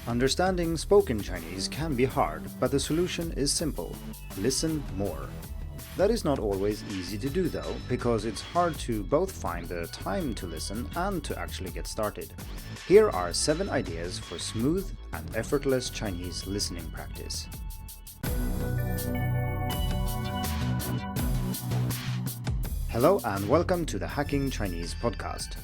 Understanding spoken Chinese can be hard, but the solution is simple. Listen more. That is not always easy to do though, because it's hard to both find the time to listen and to actually get started. Here are 7 ideas for smooth and effortless Chinese listening practice. Hello and welcome to the Hacking Chinese podcast.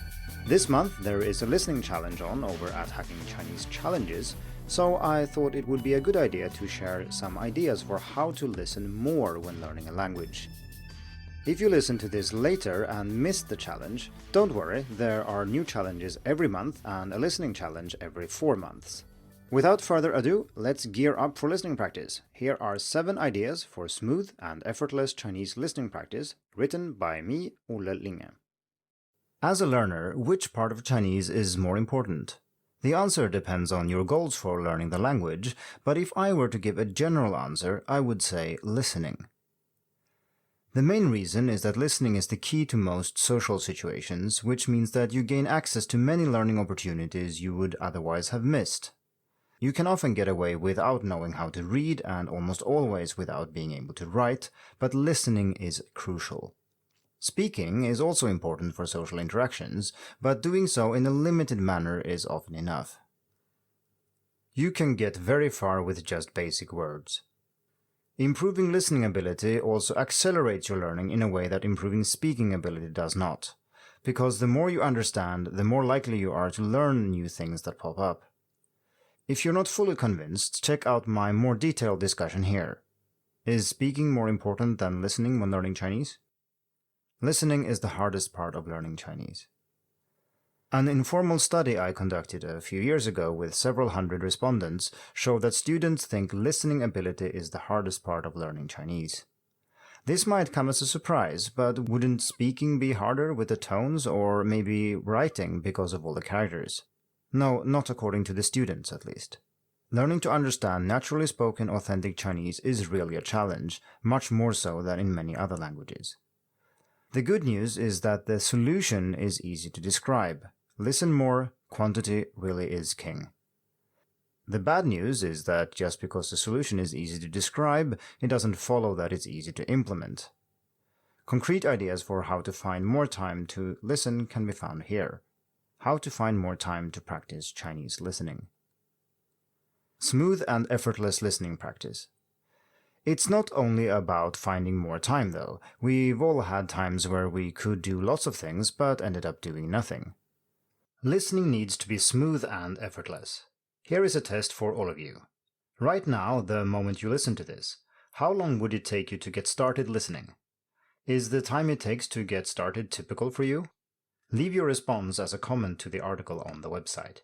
This month there is a listening challenge on over at Hacking Chinese Challenges, so I thought it would be a good idea to share some ideas for how to listen more when learning a language. If you listen to this later and missed the challenge, don't worry, there are new challenges every month and a listening challenge every 4 months. Without further ado, let's gear up for listening practice. Here are 7 ideas for smooth and effortless Chinese listening practice, written by me, Ole Linge. As a learner, which part of Chinese is more important? The answer depends on your goals for learning the language, but if I were to give a general answer, I would say listening. The main reason is that listening is the key to most social situations, which means that you gain access to many learning opportunities you would otherwise have missed. You can often get away without knowing how to read and almost always without being able to write, but listening is crucial. Speaking is also important for social interactions, but doing so in a limited manner is often enough. You can get very far with just basic words. Improving listening ability also accelerates your learning in a way that improving speaking ability does not, because the more you understand, the more likely you are to learn new things that pop up. If you're not fully convinced, check out my more detailed discussion here. Is speaking more important than listening when learning Chinese? Listening is the hardest part of learning Chinese. An informal study I conducted a few years ago with several hundred respondents showed that students think listening ability is the hardest part of learning Chinese. This might come as a surprise, but wouldn't speaking be harder with the tones or maybe writing because of all the characters? No, not according to the students at least. Learning to understand naturally spoken authentic Chinese is really a challenge, much more so than in many other languages. The good news is that the solution is easy to describe. Listen more, quantity really is king. The bad news is that just because the solution is easy to describe, it doesn't follow that it's easy to implement. Concrete ideas for how to find more time to listen can be found here. How to find more time to practice Chinese listening. Smooth and effortless listening practice. It's not only about finding more time though. We've all had times where we could do lots of things but ended up doing nothing. Listening needs to be smooth and effortless. Here is a test for all of you. Right now, the moment you listen to this, how long would it take you to get started listening? Is the time it takes to get started typical for you? Leave your response as a comment to the article on the website.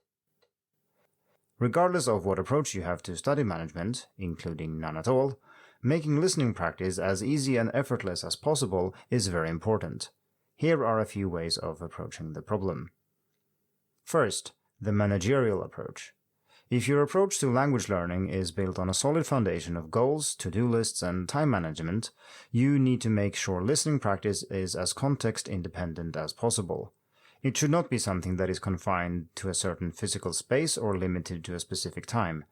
Regardless of what approach you have to study management, including none at all, making listening practice as easy and effortless as possible is very important. Here are a few ways of approaching the problem. First, the managerial approach. If your approach to language learning is built on a solid foundation of goals, to-do lists, and time management, you need to make sure listening practice is as context-independent as possible. It should not be something that is confined to a certain physical space or limited to a specific time.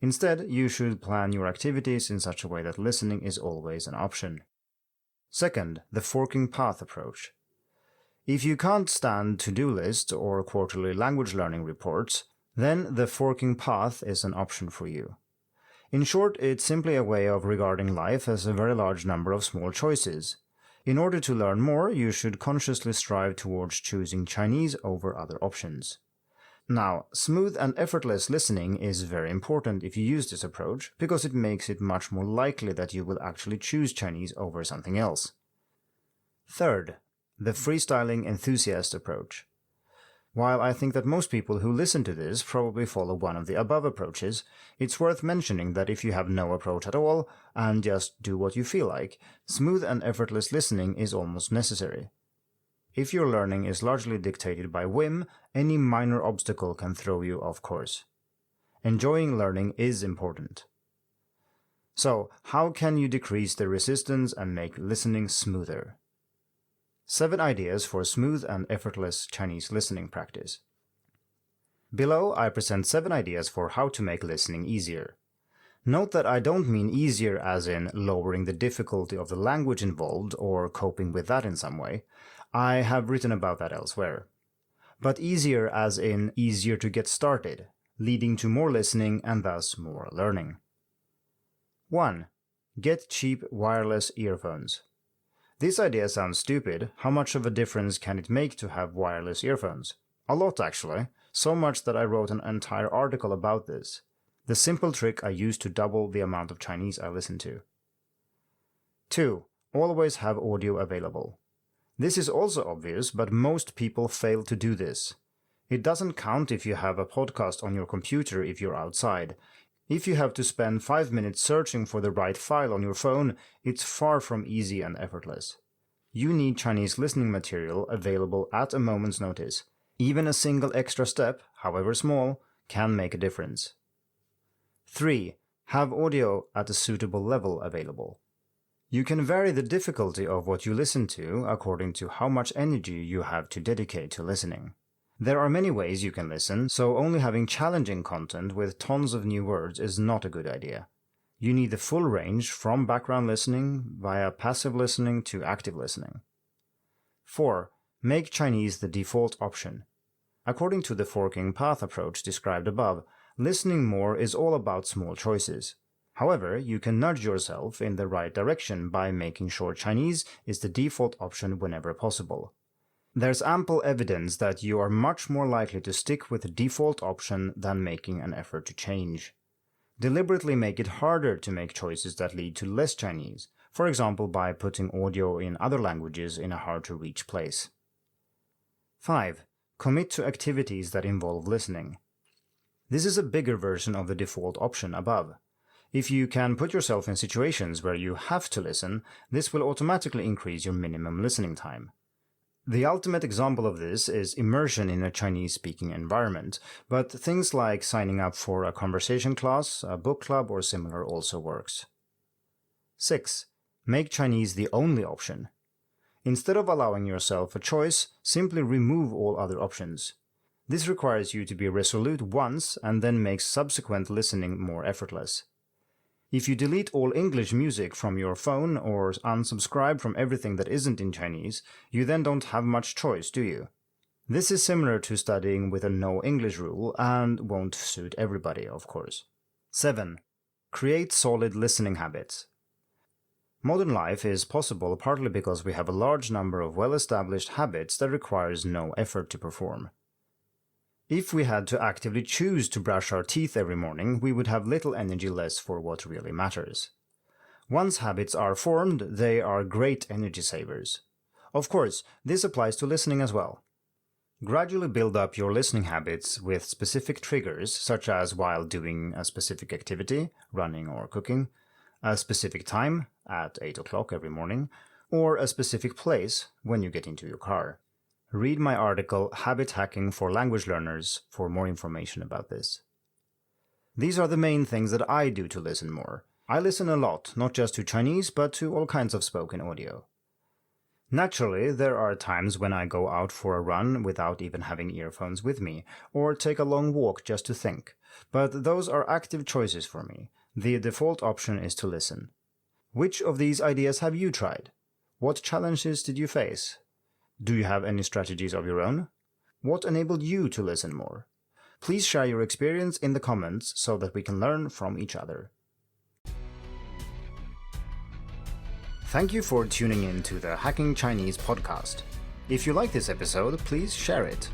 Instead, you should plan your activities in such a way that listening is always an option. Second, the forking path approach. If you can't stand to-do lists or quarterly language learning reports, then the forking path is an option for you. In short, it's simply a way of regarding life as a very large number of small choices. In order to learn more, you should consciously strive towards choosing Chinese over other options. Now, smooth and effortless listening is very important if you use this approach, because it makes it much more likely that you will actually choose Chinese over something else. Third, the freestyling enthusiast approach. While I think that most people who listen to this probably follow one of the above approaches, it's worth mentioning that if you have no approach at all and just do what you feel like, smooth and effortless listening is almost necessary. If your learning is largely dictated by whim, any minor obstacle can throw you off course. Enjoying learning is important. So, how can you decrease the resistance and make listening smoother? 7 ideas for smooth and effortless Chinese listening practice. Below, I present 7 ideas for how to make listening easier. Note that I don't mean easier as in lowering the difficulty of the language involved or coping with that in some way. I have written about that elsewhere. But easier as in easier to get started, leading to more listening and thus more learning. 1. Get cheap wireless earphones. This idea sounds stupid. How much of a difference can it make to have wireless earphones? A lot, actually. So much that I wrote an entire article about this. The simple trick I use to double the amount of Chinese I listen to. 2. Always have audio available. This is also obvious, but most people fail to do this. It doesn't count if you have a podcast on your computer if you're outside. If you have to spend 5 minutes searching for the right file on your phone, it's far from easy and effortless. You need Chinese listening material available at a moment's notice. Even a single extra step, however small, can make a difference. 3. Have audio at a suitable level available. You can vary the difficulty of what you listen to according to how much energy you have to dedicate to listening. There are many ways you can listen, so only having challenging content with tons of new words is not a good idea. You need the full range from background listening via passive listening to active listening. 4. Make Chinese the default option. According to the forking path approach described above, listening more is all about small choices. However, you can nudge yourself in the right direction by making sure Chinese is the default option whenever possible. There's ample evidence that you are much more likely to stick with the default option than making an effort to change. Deliberately make it harder to make choices that lead to less Chinese, for example by putting audio in other languages in a hard-to-reach place. 5. Commit to activities that involve listening. This is a bigger version of the default option above. If you can put yourself in situations where you have to listen, this will automatically increase your minimum listening time. The ultimate example of this is immersion in a Chinese-speaking environment, but things like signing up for a conversation class, a book club, or similar also works. 6. Make Chinese the only option. Instead of allowing yourself a choice, simply remove all other options. This requires you to be resolute once and then makes subsequent listening more effortless. If you delete all English music from your phone or unsubscribe from everything that isn't in Chinese, you then don't have much choice, do you? This is similar to studying with a no English rule and won't suit everybody, of course. 7. Create solid listening habits. Modern life is possible partly because we have a large number of well-established habits that requires no effort to perform. If we had to actively choose to brush our teeth every morning, we would have little energy left for what really matters. Once habits are formed, they are great energy savers. Of course, this applies to listening as well. Gradually build up your listening habits with specific triggers, such as while doing a specific activity, running or cooking, a specific time, at 8 o'clock every morning, or a specific place when you get into your car. Read my article, Habit Hacking for Language Learners, for more information about this. These are the main things that I do to listen more. I listen a lot, not just to Chinese, but to all kinds of spoken audio. Naturally, there are times when I go out for a run without even having earphones with me, or take a long walk just to think, but those are active choices for me. The default option is to listen. Which of these ideas have you tried? What challenges did you face? Do you have any strategies of your own? What enabled you to listen more? Please share your experience in the comments so that we can learn from each other. Thank you for tuning in to the Hacking Chinese podcast. If you like this episode, please share it.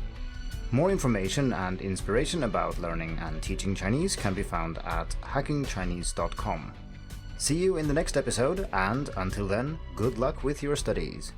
More information and inspiration about learning and teaching Chinese can be found at hackingchinese.com. See you in the next episode, and until then, good luck with your studies.